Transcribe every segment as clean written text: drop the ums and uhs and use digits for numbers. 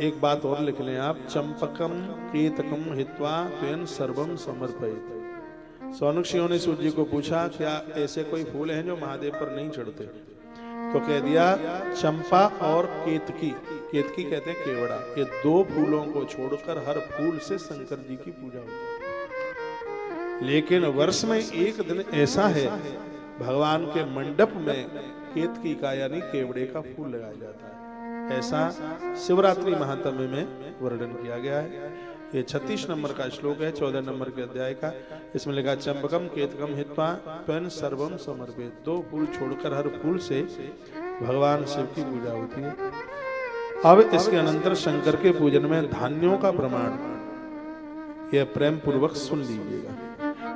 एक बात और लिख लें आप, चंपकम केतकम हित्वा त्वेन सर्वम समर्पयित। सौनक सिंह ने सूर्य जी को पूछा, क्या ऐसे कोई फूल हैं जो महादेव पर नहीं चढ़ते? तो कह दिया चंपा और केतकी। केतकी कहते हैं केवड़ा। ये दो फूलों को छोड़कर हर फूल से शंकर जी की पूजा होती है। लेकिन वर्ष में एक दिन ऐसा है, भगवान के मंडप में केतकी का यानी केवड़े का फूल लगाया जाता है। ऐसा शिवरात्रि महात्म्य में वर्णन किया गया है। ये 36 नंबर का श्लोक है 14 नंबर के अध्याय का। इसमें लिखा चंपकम केतकम हित्वा त्वेन सर्वम समर्पित। दो फूल छोड़कर हर फूल से भगवान शिव की पूजा होती है। अब इसके अनंतर शंकर के पूजन में धान्यों का प्रमाण यह प्रेम पूर्वक सुन लीजिएगा।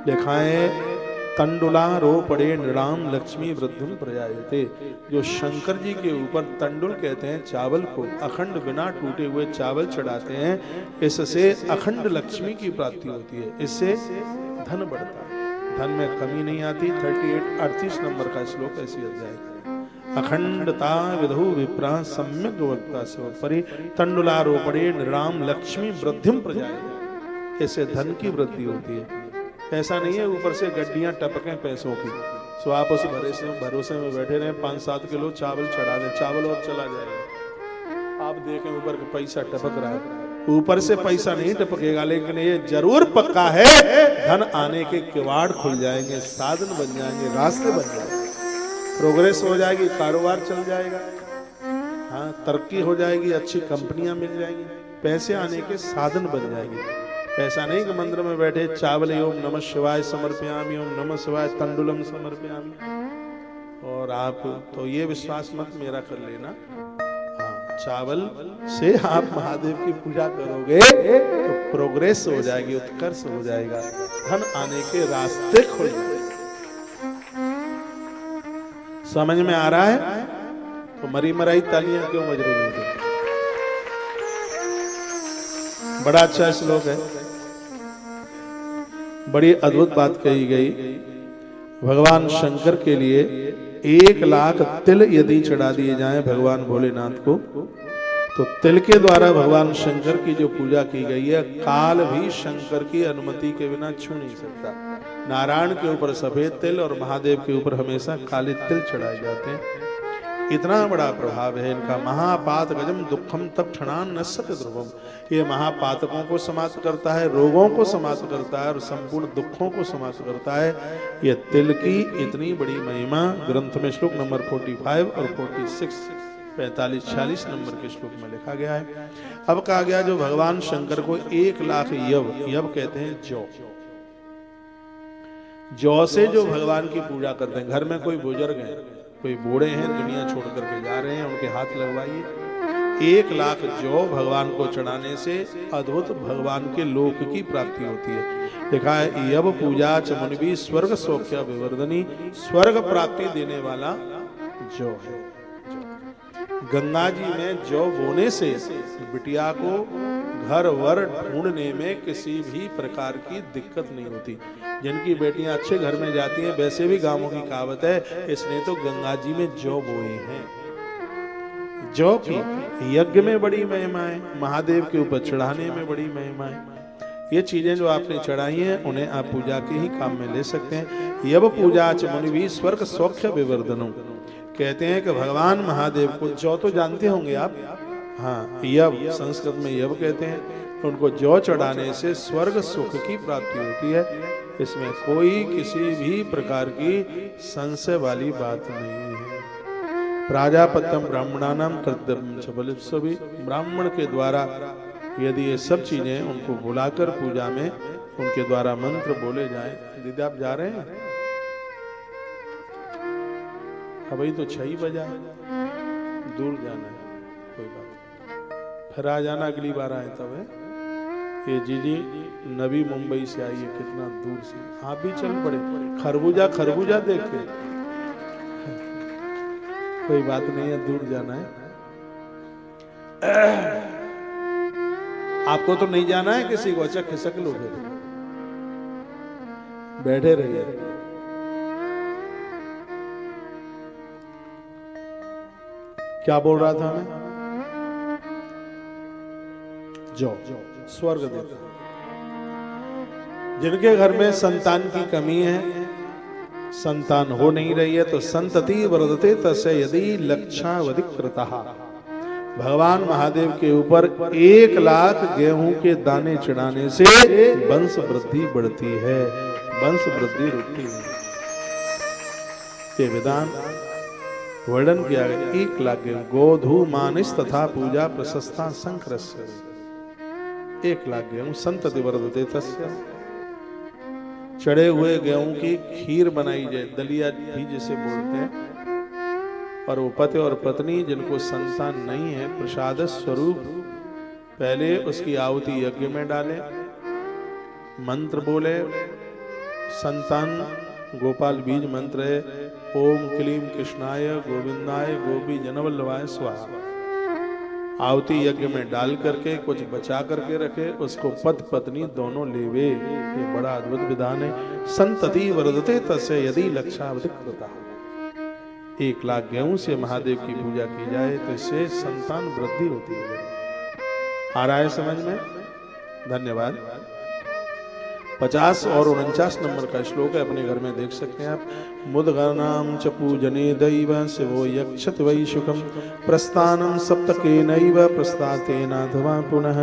लिखा है तंडुलारोपणे नृणाम लक्ष्मी वृद्धिम प्रजायते। जो शंकर जी के ऊपर तंडुल कहते हैं चावल को, अखंड बिना टूटे हुए चावल चढ़ाते हैं, इससे अखंड लक्ष्मी की प्राप्ति होती है, इससे धन बढ़ता है, धन में कमी नहीं आती। 38 नंबर का श्लोक ऐसी अध्याय का। अखंडता विधु विप्रा सम्यक वक्ता से तंडुलारोपणे नृणाम लक्ष्मी वृद्धिम प्रजायते। इससे धन की वृद्धि होती है। ऐसा नहीं है ऊपर से गड्डियां टपकें पैसों की, सो आप उस भरोसे में बैठे रहे 5-7 किलो चावल चढ़ा दें, चावल और चला जाएगा। आप देखें ऊपर का पैसा टपक रहा है, ऊपर से पैसा नहीं टपकेगा, लेकिन ये जरूर पक्का है धन आने के किवाड़ खुल जाएंगे, साधन बन जाएंगे, रास्ते बन जाएंगे, प्रोग्रेस हो जाएगी, कारोबार चल जाएगा, हाँ तरक्की हो जाएगी, अच्छी कंपनियां मिल जाएंगी, पैसे आने के साधन बन जाएंगे। ऐसा नहीं कि मंदिर में बैठे चावल ओम नमः शिवाय समर्पयामि, ओम नमः शिवाय तंडुलम समर्पयामि, और आप तो ये विश्वास मत मेरा कर लेना, हाँ चावल से आप महादेव की पूजा करोगे तो प्रोग्रेस हो जाएगी, उत्कर्ष हो जाएगा, धन आने के रास्ते खुल जाएंगे। समझ में आ रहा है? तो मरी मराई तालियां क्यों बज रही होती? बड़ा अच्छा श्लोक है, बड़ी अद्भुत बात कही गई। भगवान शंकर के लिए 1 लाख तिल यदि चढ़ा दिए जाएं भगवान भोलेनाथ को, तो तिल के द्वारा भगवान शंकर की जो पूजा की गई है, काल भी शंकर की अनुमति के बिना छू नहीं सकता। नारायण के ऊपर सफेद तिल और महादेव के ऊपर हमेशा काले तिल चढ़ाए जाते हैं। इतना बड़ा प्रभाव है इनका। महापात गजम दुखम तब क्षणान नश्यति ध्रुवम। ये महापातकों को समाप्त करता है, रोगों को समाप्त करता है और संपूर्ण दुखों को समाप्त करता है। ये तिल की इतनी बड़ी महिमा ग्रंथ में श्लोक नंबर 45 और 46 45-46 नंबर के श्लोक में लिखा गया है। अब कहा गया जो भगवान शंकर को 1 लाख यव कहते हैं जौ से जो भगवान की पूजा करते हैं। घर में कोई बुजुर्ग है, कोई बूढ़े हैं, दुनिया छोड़ करके जा रहे हैं, उनके हाथ लगवाइए। 1 लाख जौ भगवान को चढ़ाने से अद्भुत भगवान के लोक की प्राप्ति होती है। लिखा है यव पूजा च मुनिभी स्वर्ग सौख्य विवर्धनी। स्वर्ग प्राप्ति देने वाला जौ है। गंगा जी में जौ बोने से बिटिया को घर वर ढूंढने में किसी भी प्रकार की दिक्कत नहीं होती। जिनकी बेटियां अच्छे घर में जाती हैं, वैसे भी गांवों की कहावत है, इसने तो गंगा जी में जौ बोए हैं। जौ की यज्ञ में बड़ी महिमा है, महादेव के ऊपर चढ़ाने में बड़ी महिमा है। ये चीजें जो आपने चढ़ाई हैं उन्हें आप पूजा के ही काम में ले सकते हैं। यव पूजा च मुनिभी स्वर्ग सौख्य विवर्धनम। कहते हैं कि भगवान महादेव को जौ तो जानते होंगे आप, हाँ यव संस्कृत में यव कहते हैं। उनको जौ चढ़ाने से स्वर्ग सुख की प्राप्ति होती है। इसमें कोई किसी भी प्रकार की संशय वाली बात नहीं है। प्राजापत्यम ब्राह्मणानाम कर्तव्यम च बलित्सवी। ब्राह्मण के द्वारा यदि ये सब चीजें उनको बुलाकर पूजा में उनके द्वारा मंत्र बोले जाए। दीदी आप जा रहे हैं? अभी तो 6 बजा, दूर जाना है, कोई बात फिर आ जाना, अगली बार आए तब है। ये जीजी नवी मुंबई से आई है, कितना दूर से, आप भी चल पड़े। खरबूजा खरबूजा देख के, कोई बात नहीं है, दूर जाना है। आपको तो नहीं जाना है किसी को, अच्छा खिसक लो फिर, बैठे रहिए। क्या बोल रहा था मैं? जो स्वर्ग देता है। जिनके घर में संतान की कमी है, संतान हो नहीं रही है, तो संतति वर्धते तस्य यदि लक्षावधिकृतः, भगवान महादेव के ऊपर 1,00,000 गेहूं के दाने चढ़ाने से वंश वृद्धि बढ़ती है, वंश वृद्धि रुकती है। ये विधान वर्णन किया गया। 1,00,000 गेहूं गोधू मानिस तथा पूजा प्रशस्ता संक्रस्य, 1,00,000 गेहूं संतति वर्धते तस्य, चढ़े हुए गेहूं की खीर बनाई जाए, दलिया भी जिसे बोलते हैं, और वो पति और पत्नी जिनको संतान नहीं है, प्रसाद स्वरूप पहले उसकी आहुति यज्ञ में डाले, मंत्र बोले, संतान गोपाल बीज मंत्र है, ओम क्लीम कृष्णाय गोविंदाय गोपी जनवल्लभाय स्वाहा, आहुति यज्ञ में डाल करके कुछ बचा करके रखे, उसको पति पत्नी दोनों लेवे। ये बड़ा अद्भुत विधान है। संतति वर्धते तस्य यदि लक्षावधिकृतः, 1,00,000 गेहूं से महादेव की पूजा की जाए तो इससे संतान वृद्धि होती है। आ रहा है समझ में? धन्यवाद। 50 और 49 नंबर का श्लोक है, अपने घर में देख सकते हैं आप। मुदगणाम च पूजने दैव शिवो यक्षत वै शुकम प्रस्थानम सप्तकेनैव प्रस्तातेनाथवा पुनः।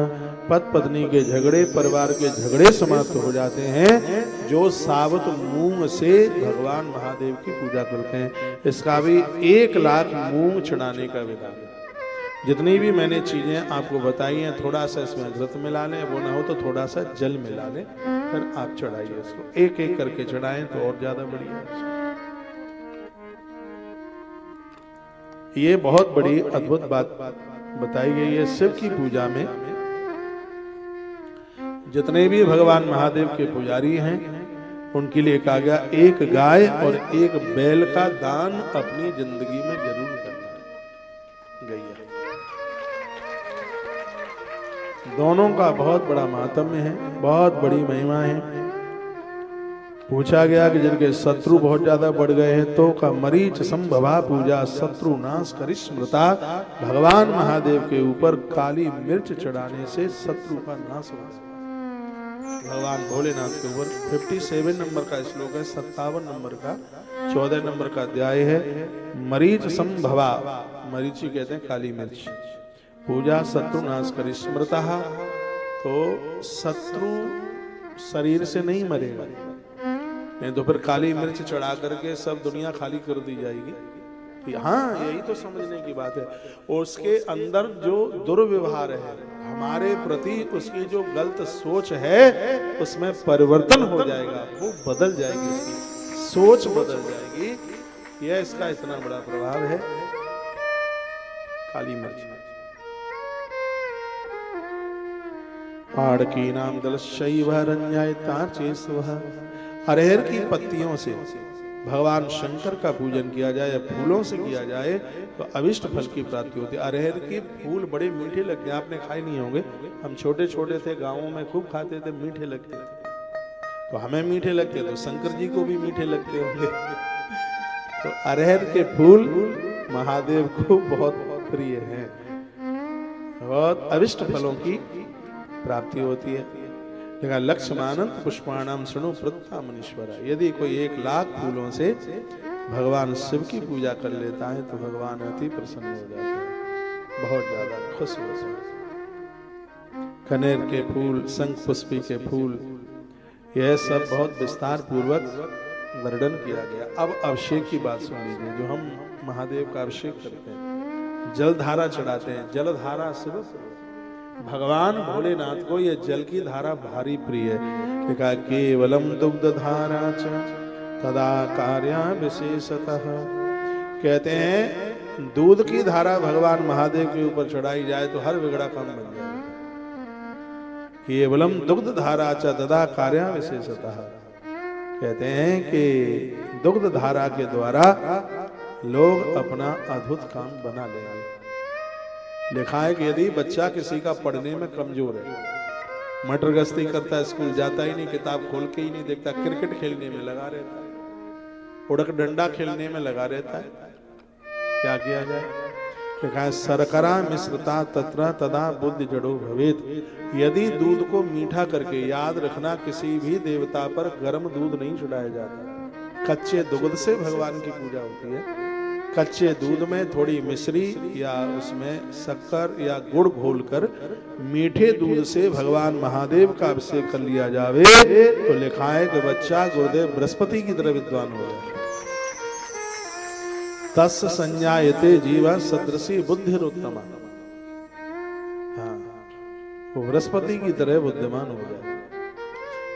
पति पत्नी के झगड़े, परिवार के झगड़े समाप्त हो जाते हैं जो साबुत मूंग से भगवान महादेव की पूजा करते हैं। इसका भी 1,00,000 मूंग चढ़ाने का विधान है। जितनी भी मैंने चीजें आपको बताई हैं, थोड़ा सा इसमें घृत मिला लें, वो ना हो तो थोड़ा सा जल मिला लें, फिर आप चढ़ाइए इसको। एक एक करके चढ़ाएं तो और ज्यादा बढ़िया है। ये बहुत बड़ी अद्भुत बात बताई गई है। शिव की पूजा में जितने भी भगवान महादेव के पुजारी हैं, उनके लिए कहा गया 1 गाय और 1 बैल का दान अपनी जिंदगी में जरूर करना। गैया दोनों का बहुत बड़ा महात्म्य है, बहुत बड़ी महिमा है। पूछा गया कि जिनके शत्रु बहुत ज्यादा बढ़ गए हैं तो का मरीच संभवा पूजा शत्रु नाश करिस्मृता, भगवान महादेव के ऊपर काली मिर्च चढ़ाने से शत्रु का नाश होगा। भगवान भोलेनाथ के ऊपर 57 नंबर का श्लोक है, 57 नंबर का 14 नंबर का अध्याय है। मरीच संभवा, मरीची कहते हैं काली मिर्च, पूजा शत्रु नाश करी स्मृता, तो शत्रु शरीर से नहीं मरेगा, नहीं तो फिर काली मिर्च चढ़ा करके सब दुनिया खाली कर दी जाएगी। हाँ, यही तो समझने की बात है। और उसके अंदर जो दुर्व्यवहार है हमारे प्रति, उसकी जो गलत सोच है उसमें परिवर्तन हो जाएगा, वो बदल जाएगी, उसकी सोच बदल जाएगी। यह इसका इतना बड़ा प्रभाव है काली मिर्च। आड़की नाम दल अरहर की पत्तियों से भगवान शंकर का पूजन किया जाए या फूलों से किया जाए तो अभिष्ट फल की प्राप्ति होती है। अरहर के फूल बड़े मीठे लगते हैं, आपने खाए नहीं होंगे, हम छोटे छोटे थे, गाँवों में खूब खाते थे, मीठे लगते थे। तो हमें मीठे लगते तो शंकर जी को भी मीठे लगते होंगे। तो अरहर के फूल महादेव को बहुत प्रिय हैं, बहुत अभिष्ट फलों की प्राप्ति होती है। देखा लक्ष्मानंद पुष्पाणाम सुनो प्रत्ता मनीश्वरा, यदि कोई 1,00,000 फूलों से भगवान शिव की पूजा कर लेता है तो भगवान अति प्रसन्न हो जाते हैं, बहुत ज्यादा खुश होते हैं। कनेर के फूल, शंख पुष्पी के फूल, यह सब बहुत विस्तार पूर्वक वर्णन किया गया। अब अभिषेक की बात सुन लीजिए। जो हम महादेव का अभिषेक करते हैं, जलधारा चढ़ाते हैं, जलधारा शिव भगवान भोलेनाथ को ये जल की धारा भारी प्रिय है। लिखा केवलम दुग्ध धारा च तदा कार्या विशेषतः, कहते हैं दूध की धारा भगवान महादेव के ऊपर चढ़ाई जाए तो हर बिगड़ा काम बन जाए। केवलम दुग्ध धारा च तदा कार्या विशेषतः, कहते हैं कि दुग्ध धारा के द्वारा लोग अपना अद्भुत काम बना लेंगे। लिखा है कि यदि बच्चा किसी का पढ़ने में कमजोर है, मटर गश्ती करता है, स्कूल जाता ही नहीं, किताब खोल के ही नहीं देखता, क्रिकेट खेलने में लगा रहता है, उड़क डंडा खेलने में लगा रहता है, क्या किया जाए? लिखा है सरकरा मिश्रता तत्र तदा बुद्धि जड़ो भवेत। यदि दूध को मीठा करके, याद रखना किसी भी देवता पर गर्म दूध नहीं चढ़ाया जाता, कच्चे दूध से भगवान की पूजा होती है। कच्चे दूध में थोड़ी मिश्री या उसमें शक्कर या गुड़ घोलकर मीठे दूध से भगवान महादेव का अभिषेक कर लिया जावे तो लिखा है कि बच्चा गुरुदेव बृहस्पति की तरह विद्वान हो जाए। तस् संज्ञायते जीव सदृशी बुद्धिरुत्तमा। हाँ, वो बृहस्पति की तरह बुद्धिमान हो जाए।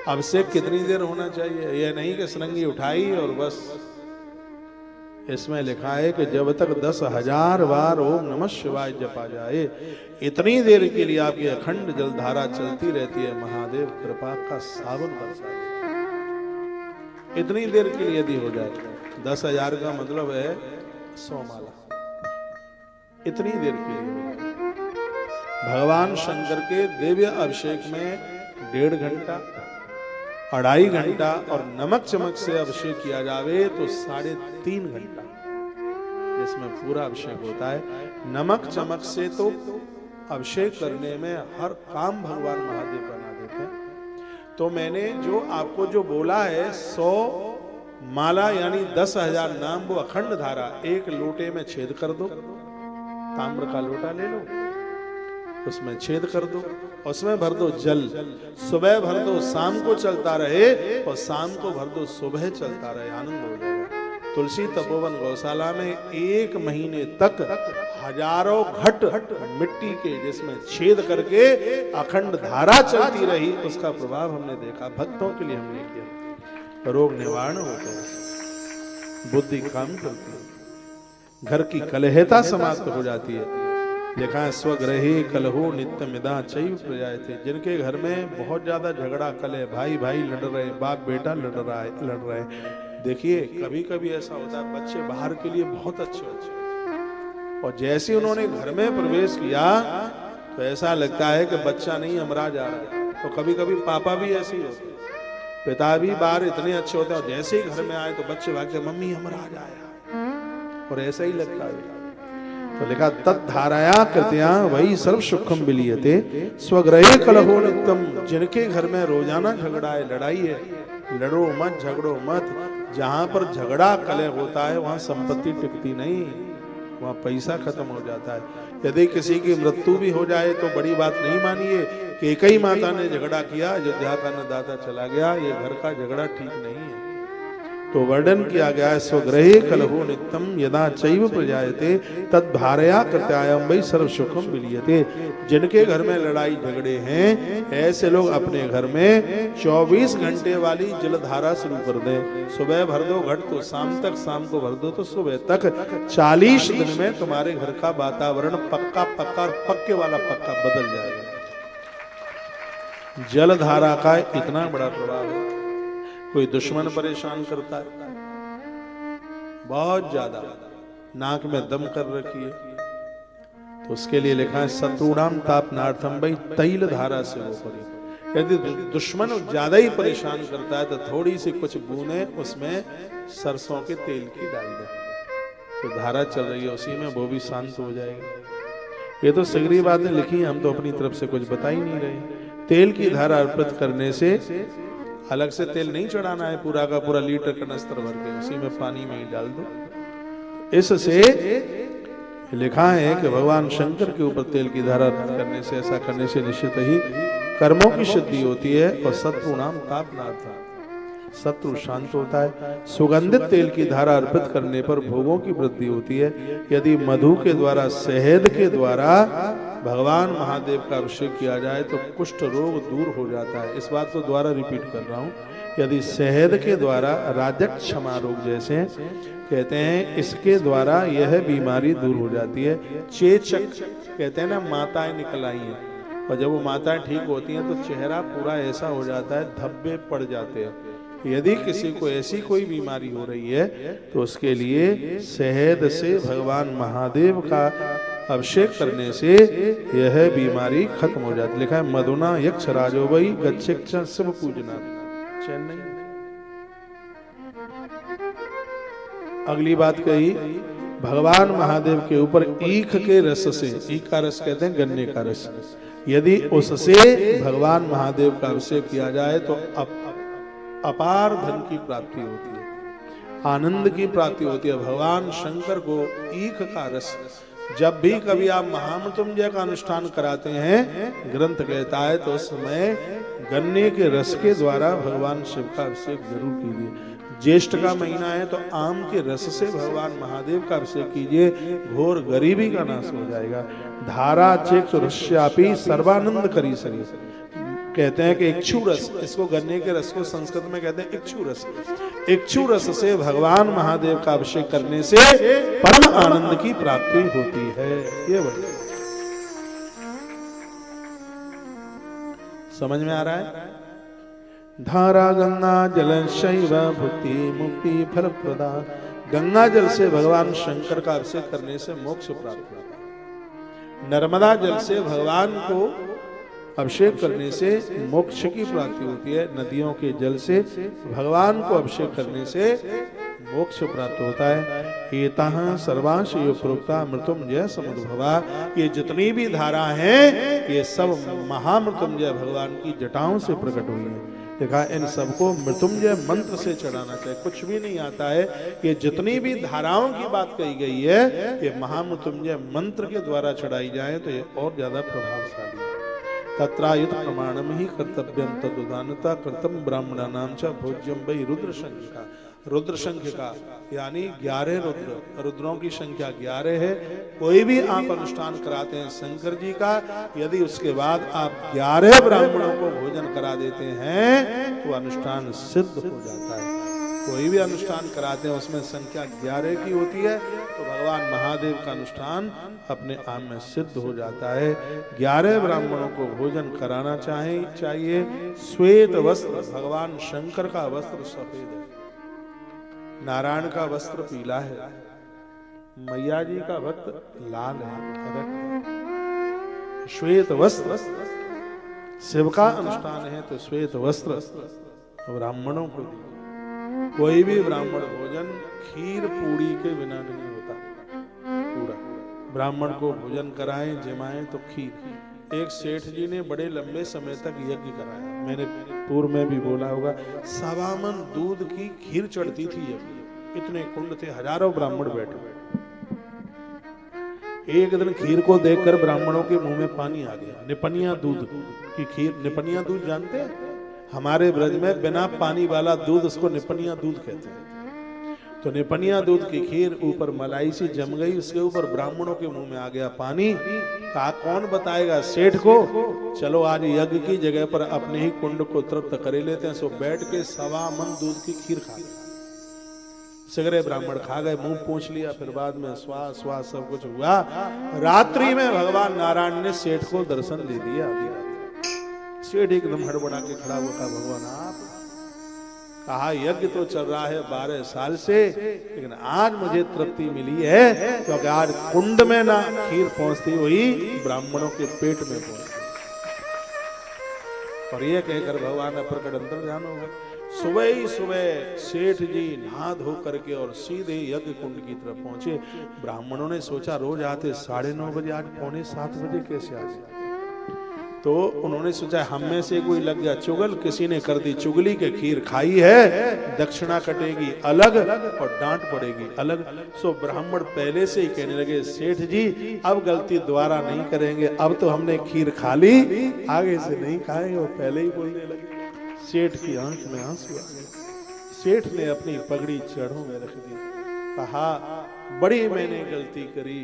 अभिषेक कितनी देर होना चाहिए? यह नहीं कि सरंगी उठाई और बस। इसमें लिखा है कि जब तक 10,000 बार ओम नमः शिवाय जपा जाए, इतनी देर के लिए आपकी अखंड जलधारा चलती रहती है। महादेव कृपा का सावन बरसा देते। इतनी देर के लिए यदि हो जाए, 10,000 का मतलब है 100 माला। इतनी देर के लिए हो जाए। भगवान शंकर के दिव्य अभिषेक में 1.5 घंटा, 2.5 घंटा और नमक चमक से अभिषेक किया जावे तो 3.5 घंटा इसमें पूरा अभिषेक होता है। नमक चमक से तो अभिषेक करने में हर काम भगवान महादेव बना देते हैं। तो मैंने जो आपको जो बोला है 100 माला यानी 10,000 नाम, वो अखंड धारा एक लोटे में छेद कर दो। ताम्र का लोटा ले लो, उसमें छेद कर दो, उसमें भर दो जल। सुबह भर दो, शाम को चलता रहे, और शाम को भर दो, सुबह चलता रहे। आनंद हो जाएगा। तुलसी तपोवन गौशाला में 1 महीने तक हजारों घट मिट्टी के जिसमें छेद करके अखंड धारा चलती रही। उसका प्रभाव हमने देखा। भक्तों के लिए हमने किया, रोग निवारण होते हैं, बुद्धि काम करती है, घर की कलहता समाप्त हो जाती है। लिखा है स्वग्रहे कलहो नित्य मिदा चैव प्रजायते। जिनके घर में बहुत ज्यादा झगड़ा कलह, भाई भाई लड़ रहे, बाप बेटा लड़ रहे। देखिए कभी कभी ऐसा होता है, बच्चे बाहर के लिए बहुत अच्छे होते हैं, और जैसे उन्होंने घर में प्रवेश किया तो ऐसा लगता है कि बच्चा नहीं अमरा जा रहा है। तो कभी कभी पापा भी ऐसे ही होते हैं, पिता भी बाहर इतने अच्छे होते हैं, और जैसे ही घर में आए तो बच्चे भागते, मम्मी अमरा जाया, और ऐसा ही लगता है। तो लिखा तत्धाराया कृत्या वही सर्व सुखम विलीयते स्वग्रहे कलहो नित्यम। जिनके घर में रोजाना झगड़ा है, लड़ाई है, लड़ो मत, झगड़ो मत। जहां पर झगड़ा कलह होता है वहां संपत्ति टिकती नहीं, वहां पैसा खत्म हो जाता है। यदि किसी की मृत्यु भी हो जाए तो बड़ी बात नहीं मानिए कि एक ही माता ने झगड़ा किया, अयोध्या का अन्नदाता चला गया, ये घर का झगड़ा ठीक नहीं है। तो वर्णन किया गया है स्वग्रहे कलहो नित्यम यदा चैव प्रजायते तद्भारया कृत्यायम वै सर्व सुखम विलीयते। जिनके घर में लड़ाई झगड़े हैं, ऐसे लोग अपने घर में 24 घंटे वाली जलधारा शुरू कर दें। सुबह भर दो घट तो शाम तक, शाम को भर दो तो सुबह तक। 40 दिन में तुम्हारे घर का वातावरण पक्का पक्के वाला पक्का बदल जाएगा। जलधारा का इतना बड़ा प्रभाव है। कोई दुश्मन परेशान करता है बहुत ज्यादा, नाक में दम कर रखी है, तो उसके लिए लिखा है शत्रुणाम तापनार्थम भाई तैल धारा से वो करी। यदि दुश्मन ज्यादा ही परेशान करता है तो थोड़ी सी कुछ बूंदे उसमें सरसों के तेल की डाल दे, तो धारा चल रही है उसी में, वो भी शांत हो जाएगा। ये तो सगरी बातें लिखी, हम तो अपनी तरफ से कुछ बता ही नहीं रहे। तेल की धारा अर्पित करने से अलग से तेल नहीं चढ़ाना है, पूरा का पूरा लीटर कनस्तर भर के उसी में पानी में ही डाल दो। इससे लिखा है कि भगवान शंकर के ऊपर तेल की धारा करने से, ऐसा करने से निश्चित ही कर्मों की सिद्धि होती है और शत्रु नाम तापनार्थ, शत्रु शांत होता है। सुगंधित तेल की धारा अर्पित करने पर भोगों की वृद्धि होती है। यदि मधु के द्वारा, शहद के द्वारा भगवान महादेव का अभिषेक किया जाए तो कुष्ठ रोग दूर हो जाता है। इस बात को द्वारा रिपीट कर रहा हूँ। यदि शहद के द्वारा राजक क्षमा रोग जैसे कहते हैं, इसके द्वारा यह बीमारी दूर हो जाती है। चेचक कहते हैं ना, माताएं निकल आई हैं, और जब वो माताएं ठीक होती हैं तो चेहरा पूरा ऐसा हो जाता है, धब्बे पड़ जाते हैं। यदि किसी को ऐसी कोई बीमारी हो रही है तो उसके लिए शहद से भगवान महादेव का अभिषेक करने से यह बीमारी खत्म हो जाती। लिखा है मधुना यक्ष राजो वही गच्छेक्ष सब पूजना। चेन्नई। अगली बात कही भगवान महादेव के ऊपर ईख के रस से, ईख का रस कहते हैं गन्ने का रस, यदि उससे भगवान महादेव का अभिषेक किया जाए तो अपार धन की प्राप्ति होती है, आनंद की प्राप्ति होती है। भगवान शंकर को ईख का रस, जब भी कभी आप महामृत्युंजय का अनुष्ठान कराते हैं, ग्रंथ कहता है, तो उस समय गन्ने के रस के द्वारा भगवान शिव का अभिषेक जरूर कीजिए। ज्येष्ठ का महीना है तो आम के रस से भगवान महादेव का अभिषेक कीजिए, घोर गरीबी का नाश हो जाएगा। धारा चेक ऋष्यापी सर्वानंद करी सरी, कहते हैं कि इक्षु रस, इसको गन्ने के रस को संस्कृत में कहते हैं इक्षु रस। इक्षु रस से भगवान महादेव का अभिषेक करने से परम आनंद की प्राप्ति होती है। ये बढ़िया समझ में आ रहा है। धारा गंगा जल शैव भुक्ति मुक्ति फल प्रदा, गंगा जल से भगवान शंकर का अभिषेक करने से मोक्ष प्राप्त होता है। नर्मदा जल से भगवान को अभिषेक करने से मोक्ष की प्राप्ति होती है। नदियों के जल से भगवान को अभिषेक करने से मोक्ष प्राप्त होता है। एताः सर्वांश प्रोक्ता मृत्युंजय समुद्भवा, ये जितनी भी धारा हैं ये सब महामृत्युंजय भगवान की जटाओं से प्रकट हुई है। देखा, इन सबको मृत्युंजय मंत्र से चढ़ाना चाहिए, कुछ भी नहीं आता है। ये जितनी भी धाराओं की बात कही गई है ये महामृत्युंजय मंत्र के द्वारा चढ़ाई जाए तो ये और ज्यादा प्रभावशाली है। तत्रायुत प्रमाणम ही कर्तव्यम तदुदानता कृतम ब्राह्मणानां च भोज्यम वै रुद्र संख्या, रुद्र संख्या का यानी 11 रुद्र, रुद्रों की संख्या 11 है। कोई भी आप अनुष्ठान कराते हैं शंकर जी का, यदि उसके बाद आप 11 ब्राह्मणों को भोजन करा देते हैं तो अनुष्ठान सिद्ध हो जाता है। कोई भी अनुष्ठान कराते हैं उसमें संख्या 11 की होती है तो भगवान महादेव का अनुष्ठान अपने आप में सिद्ध हो जाता है। 11 ब्राह्मणों को भोजन कराना चाहिए। श्वेत वस्त्र, भगवान शंकर का वस्त्र सफेद है, नारायण का वस्त्र पीला है, मैया जी का वस्त्र लाल है। श्वेत वस्त्र शिव का अनुष्ठान है तो श्वेत वस्त्र ब्राह्मणों को दिए। कोई भी ब्राह्मण भोजन खीर पूड़ी के बिना नहीं होता। पूरा ब्राह्मण को भोजन कराएं जमाएं तो खीर। एक सेठ जी ने बड़े लंबे समय तक यज्ञ कराया, मैंने पूर्व में भी बोला होगा, 1.25 मन दूध की खीर चढ़ती थी यज्ञ। इतने कुंड थे, हजारों ब्राह्मण बैठे। एक दिन खीर को देखकर ब्राह्मणों के मुंह में पानी आ गया। निपनिया दूध की खीर, निपनिया दूध जानते हैं? हमारे ब्रज में बिना पानी वाला दूध, उसको निपनिया दूध कहते हैं। तो निपनिया दूध की खीर ऊपर मलाई सी जम गई, उसके ऊपर ब्राह्मणों के मुंह में आ गया पानी। कहा कौन बताएगा सेठ को, चलो आज यज्ञ की जगह पर अपने ही कुंड को तृप्त कर लेते हैं। सो बैठ के 1.25 मन दूध की खीर खा गए। सगरे ब्राह्मण खा गए, मुंह पोंछ लिया, फिर बाद में श्वास श्वास सब कुछ हुआ। रात्रि में भगवान नारायण ने सेठ को दर्शन दे दिया। सेठ एकदम हड़बड़ा के खड़ा हुआ, कहा भगवान आप, कहा यज्ञ तो चल रहा है 12 साल से, लेकिन आज मुझे तृप्ति मिली है क्योंकि आज कुंड में ना खीर पहुंचती हुई ब्राह्मणों के पेट में पहुंची। और ये कहकर भगवान प्रकट अंतर्ध्यान हो गए। सुबह ही सुबह सेठ जी नहा धो करके और सीधे यज्ञ कुंड की तरफ पहुंचे। ब्राह्मणों ने सोचा रोज आते 9:30 बजे, आज 6:45 बजे कैसे आ गए? तो उन्होंने सोचा हम में से कोई लग गया चुगल, किसी ने कर दी चुगली के खीर खाई है, दक्षिणा कटेगी अलग और डांट पड़ेगी अलग। सो ब्राह्मण पहले से ही कहने लगे सेठ जी अब गलती दोबारा नहीं करेंगे, अब तो हमने खीर खा ली, आगे से नहीं खाएंगे। वो पहले ही बोलने लगे। सेठ की आंख में आंसू आ गए। सेठ ने अपनी पगड़ी जड़ों में रख दी, कहा बड़ी मैंने गलती करी,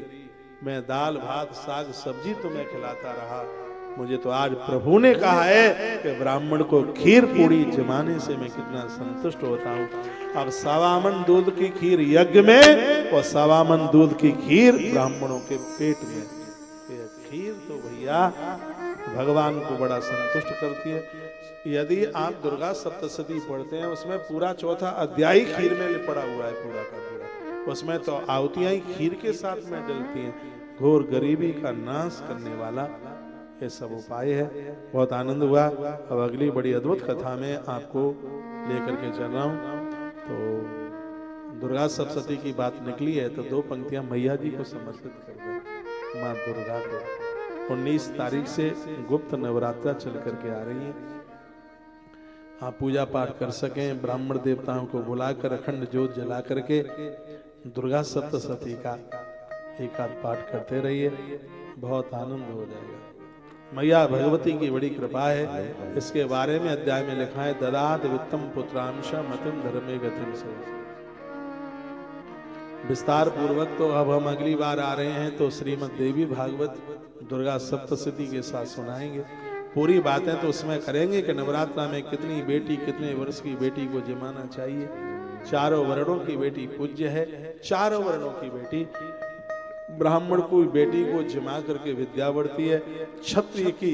मैं दाल भात साग सब्जी तुम्हें खिलाता रहा, मुझे तो आज प्रभु ने कहा है कि ब्राह्मण को खीर पूड़ी जमाने से मैं कितना संतुष्ट होता हूँ। अब 1.25 मन दूध की खीर यज्ञ में और 1.25 मन दूध की खीर ब्राह्मणों के पेट में। खीर तो भैया भगवान को बड़ा संतुष्ट करती है। यदि आप दुर्गा सप्तशती पढ़ते हैं उसमें पूरा 4था अध्याय खीर में पड़ा हुआ है, पूरा का पूरा। उसमें तो आहुतियां ही खीर के साथ में डलती हैं। घोर गरीबी का नाश करने वाला ये सब उपाय है। बहुत आनंद हुआ। अब अगली बड़ी अद्भुत कथा में आपको लेकर के चल रहा हूं। तो दुर्गा सप्तशती की बात निकली है तो 2 पंक्तियां मैया जी को समर्पित कर दो, माँ दुर्गा को। 19 तारीख से गुप्त नवरात्रा चल करके आ रही है। आप पूजा पाठ कर सकें, ब्राह्मण देवताओं को बुलाकर अखंड ज्योत जला करके दुर्गा सप्तशती का एक आध पाठ करते रहिए, बहुत आनंद हो जाएगा। मैया भगवती की बड़ी कृपा है। इसके बारे में अध्याय में लिखा है, ददात वित्तम पुत्रांश मतिम धर्मे गतिम से। विस्तार पूर्वक तो अब हम अगली बार आ रहे हैं तो श्रीमद् देवी भागवत दुर्गा सप्तशती के साथ सुनाएंगे। पूरी बातें तो उसमें करेंगे कि नवरात्रा में कितनी बेटी, कितने वर्ष की बेटी को जमाना चाहिए। चारों वर्णों की बेटी पूज्य है। चारों वर्णों की बेटी, ब्राह्मण को बेटी को जमा करके विद्या बढ़ती है, क्षत्रिय की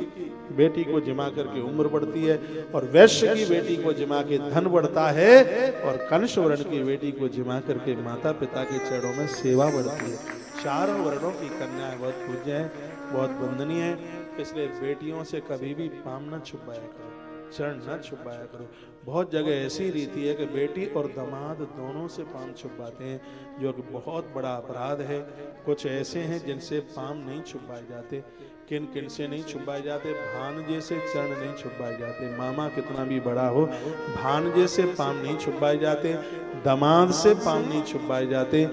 बेटी को जमा करके उम्र बढ़ती है, और वैश्य की बेटी को जमा के धन बढ़ता है, और कंस वर्ण की बेटी को जमा करके माता पिता के चरणों में सेवा बढ़ती है। चारों वर्णों की कन्याएं बहुत पूज्य है, बहुत वंदनीय है। इसलिए बेटियों से कभी भी पाम न छुपाया करो, चरण न छुपाया करो। बहुत जगह ऐसी रीति है कि बेटी और दामाद दोनों से पाम छुपाते हैं, जो कि बहुत बड़ा अपराध है। कुछ ऐसे हैं जिनसे पाम नहीं छुपाए जाते। किन किन से नहीं छुपाए जाते? भांजे से चरण नहीं छुपाए जाते। मामा कितना भी बड़ा हो, भांजे से पाम नहीं छुपाए जाते, दामाद से पाम नहीं छुपाए जाते,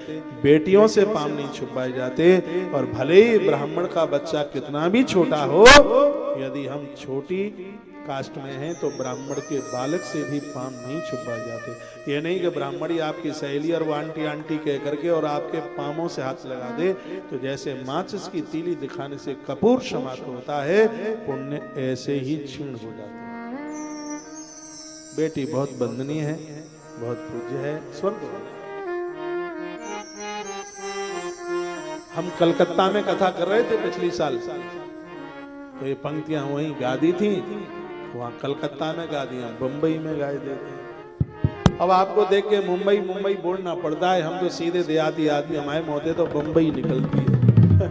बेटियों से पाम नहीं छुपाए जाते। और भले ही ब्राह्मण का बच्चा कितना भी छोटा हो, यदि हम छोटी कास्ट में हैं तो ब्राह्मण के बालक से भी पाम नहीं छुपाए जाते। ये नहीं कि ब्राह्मणी आपकी सहेली और वो आंटी आंटी कह करके और आपके पामों से हाथ लगा दे, तो जैसे माचिस की तीली दिखाने से कपूर समाप्त होता है, पुण्य ऐसे ही क्षीण हो जाता है। बेटी बहुत वंदनीय है, बहुत पूज्य है, स्वर्ग। हम कलकत्ता में कथा कर रहे थे पिछली साल, तो ये पंक्तियां वहीं गा दी थी, वहां कलकत्ता में गा दिया, बंबई में गाए देते। अब आपको देख के मुंबई मुंबई बोलना पड़ता है। हम तो सीधे देहाती आदमी, हमारे मोहते तो बंबई निकलती है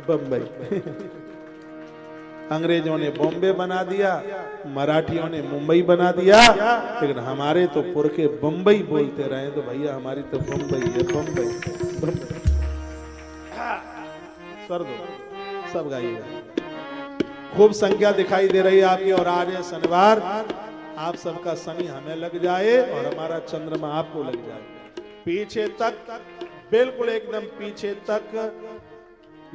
बंबई। अंग्रेजों ने बॉम्बे बना दिया, मराठियों ने मुंबई बना दिया, लेकिन हमारे तो पुरखे बंबई बोलते रहे। तो भैया हमारी तो बंबई है, बंबई। स्वर्ग सब गाइएगा। खूब संख्या दिखाई दे रही है आपकी। और आज है शनिवार, आप सबका शनि हमें लग जाए और हमारा चंद्रमा आपको लग जाए। पीछे तक, बिल्कुल एकदम पीछे तक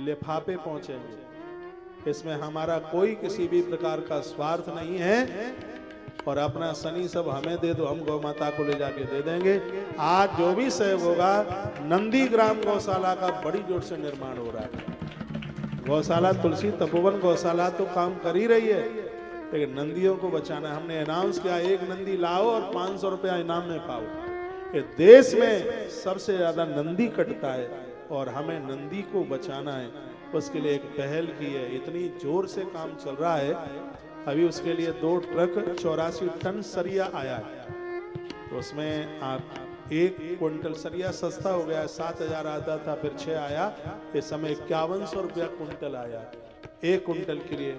लिफाफे पहुंचेंगे। इसमें हमारा कोई किसी भी प्रकार का स्वार्थ नहीं है। और अपना शनि सब हमें दे दो, हम गौ माता को ले जाके दे देंगे। आज जो भी सहयोग होगा, नंदीग्राम गौशाला का बड़ी जोर से निर्माण हो रहा है। गौशाला तुलसी तपोवन गौशाला तो काम कर ही रही है, लेकिन नंदियों को बचाना। हमने अनाउंस किया, एक नंदी लाओ और 500 रुपया इनाम में पाओ। ये देश में सबसे ज्यादा नंदी कटता है और हमें नंदी को बचाना है। उसके लिए एक पहल की है, इतनी जोर से काम चल रहा है। अभी उसके लिए 2 ट्रक 84 टन सरिया आया है। तो उसमें आप 1 क्विंटल सरिया सस्ता हो गया, 7000 आता था, फिर 6 आया, इस समय 5100 रुपया क्विंटल आया। 1 क्विंटल के लिए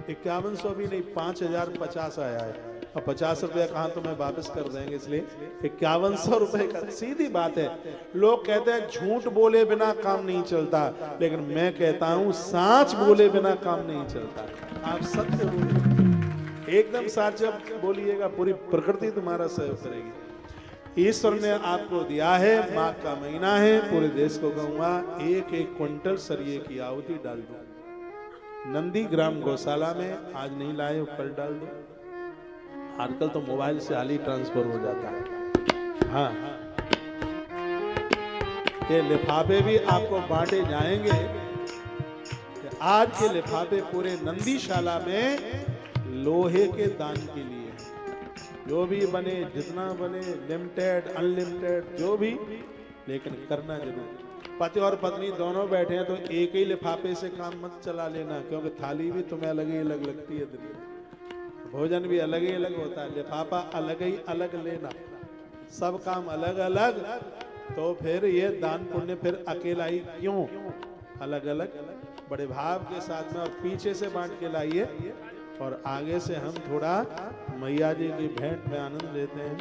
5100 भी नहीं, 5050 आया है। और 50 रुपया कहाँ तुम्हें वापस कर देंगे, इसलिए 5100 रुपए का। सीधी बात है। लोग कहते हैं झूठ बोले बिना काम नहीं चलता, लेकिन मैं कहता हूं सच बोले बिना काम नहीं चलता। आप सत्य बोलिए, एकदम सच जब बोलिएगा, पूरी प्रकृति तुम्हारा सहयोग करेगी। ईश्वर ने आपको दिया है, माघ का महीना है, पूरे देश को कहूंगा 1-1 क्विंटल सरिये की आहुति डाल दो। नंदीग्राम गौशाला में आज नहीं लाए हो, कल डाल दो। आजकल तो मोबाइल से हाल ही ट्रांसफर हो जाता है। हाँ, ये लिफाफे भी आपको बांटे जाएंगे। आज के लिफाफे पूरे नंदीशाला में लोहे के दान के लिए, जो भी बने, जितना बने, लिमिटेड अनलिमिटेड जो भी, लेकिन करना जरूर। पति और पत्नी दोनों बैठे हैं तो एक ही लिफाफे से काम मत चला लेना, क्योंकि थाली भी तुम्हें अलग ही अलग लगती है, भोजन भी अलग ही अलग होता है, लिफाफा अलग ही अलग लेना, सब काम अलग अलग। तो फिर ये दान पुण्य फिर अकेला ही क्यों, अलग अलग बड़े भाव के साथ में। और पीछे से बांट के लाइए और आगे से हम थोड़ा मैया जी की भेंट में आनंद लेते हैं।